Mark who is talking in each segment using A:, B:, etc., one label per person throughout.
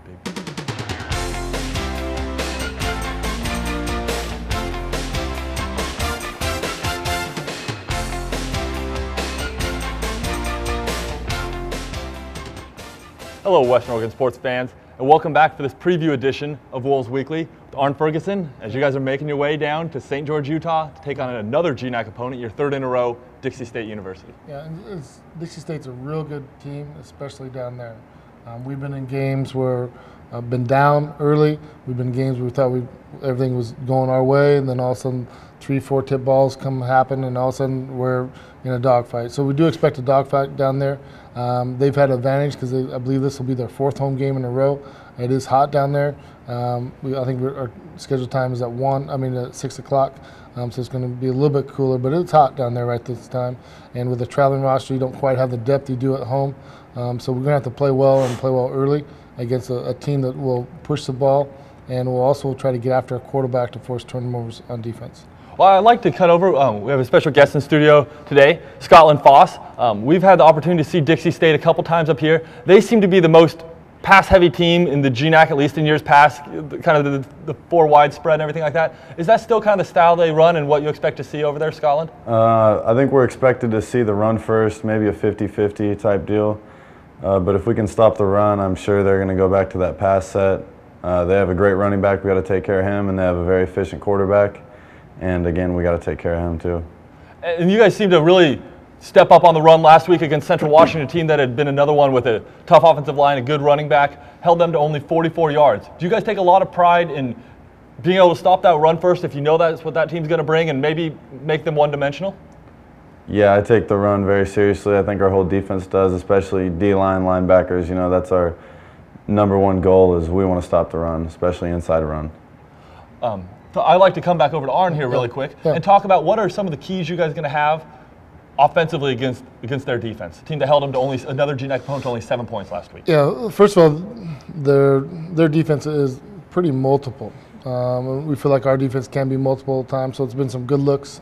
A: baby. Hello, Western Oregon sports fans, and welcome back for this preview edition of Wolves Weekly with Arn Ferguson, as you guys are making your way down to St. George, Utah to take on another GNAC opponent, your third in a row, Dixie State University.
B: Yeah, and Dixie State's a real good team, especially down there. We've been in games where been down early. We've been in games where we thought everything was going our way, and then all of a sudden 3-4 tip balls happen, and all of a sudden we're in a dogfight. So we do expect a dogfight down there. They've had an advantage because I believe this will be their fourth home game in a row. It is hot down there. I think our scheduled time is at 6 o'clock. So it's going to be a little bit cooler, but it's hot down there right this time. And with the traveling roster, you don't quite have the depth you do at home. So we're going to have to play well and play well early against a team that will push the ball, and will also try to get after a quarterback to force turnovers on defense.
A: Well, I'd like to cut over. We have a special guest in studio today, Scotland Foss. We've had the opportunity to see Dixie State a couple times up here. They seem to be the most pass-heavy team in the GNAC, at least in years past, kind of the four wide spread and everything like that. Is that still kind of the style they run and what you expect to see over there, Scotland?
C: I think we're expected to see the run first, maybe a 50-50 type deal. But if we can stop the run, I'm sure they're going to go back to that pass set. They have a great running back. We got to take care of him, and they have a very efficient quarterback. And again, we got to take care of him too.
A: And you guys seem to really step up on the run last week against Central Washington, a team that had been another one with a tough offensive line, a good running back, held them to only 44 yards. Do you guys take a lot of pride in being able to stop that run first if you know that's what that team's going to bring, and maybe make them one-dimensional?
C: Yeah, I take the run very seriously. I think our whole defense does, especially D-line linebackers. You know, that's our #1 goal, is we want to stop the run, especially inside a run.
A: So I'd like to come back over to Arn here really quick and talk about what are some of the keys you guys are going to have offensively against their defense. A team that held them to another GNAC opponent to only 7 points last week.
B: Yeah, first of all, their defense is pretty multiple. We feel like our defense can be multiple times, so it's been some good looks.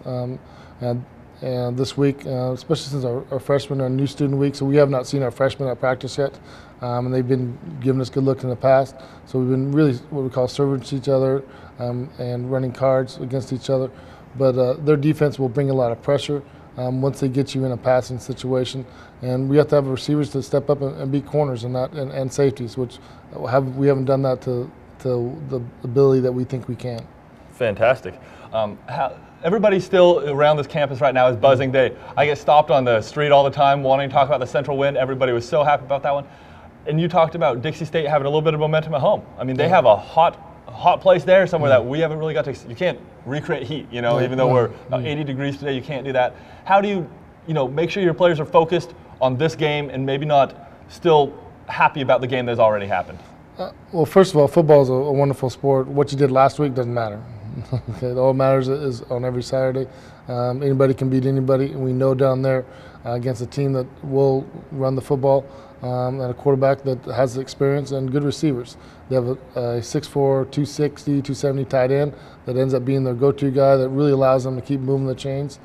B: And this week, especially since our freshmen are new student week, so we have not seen our freshmen at practice yet, and they've been giving us good looks in the past. So we've been really what we call serving each other and running cards against each other. But their defense will bring a lot of pressure once they get you in a passing situation, and we have to have receivers to step up and beat corners and safeties, which we haven't done that to the ability that we think we can.
A: Fantastic. Everybody still around this campus right now is buzzing. I get stopped on the street all the time wanting to talk about the Central win. Everybody was so happy about that one. And you talked about Dixie State having a little bit of momentum at home. I mean, they have a hot place there somewhere that we haven't really got to. You can't recreate heat, you know, even though we're about 80 degrees today, you can't do that. How do you make sure your players are focused on this game and maybe not still happy about the game that's already happened?
B: Well, first of all, football is a wonderful sport. What you did last week doesn't matter. Okay, all that matters is on every Saturday. Anybody can beat anybody, and we know down there against a team that will run the football and a quarterback that has the experience and good receivers. They have a 6'4", 260, 270 tight end that ends up being their go-to guy that really allows them to keep moving the chains.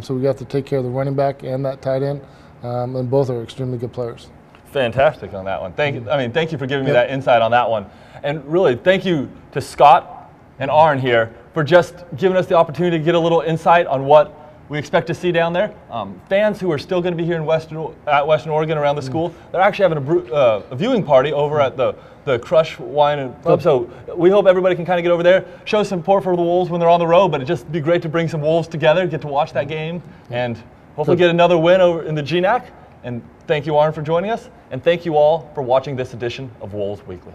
B: So we have to take care of the running back and that tight end, and both are extremely good players.
A: Fantastic on that one. Thank you for giving me that insight on that one. And really, thank you to Scott and Arn here for just giving us the opportunity to get a little insight on what we expect to see down there. Fans who are still going to be here in Western Oregon around the school, they're actually having a viewing party over at the Crush Wine and Club. So we hope everybody can kind of get over there, show some support for the Wolves when they're on the road, but it'd just be great to bring some Wolves together, get to watch that game, and hopefully get another win over in the GNAC. And thank you, Arn, for joining us, and thank you all for watching this edition of Wolves Weekly.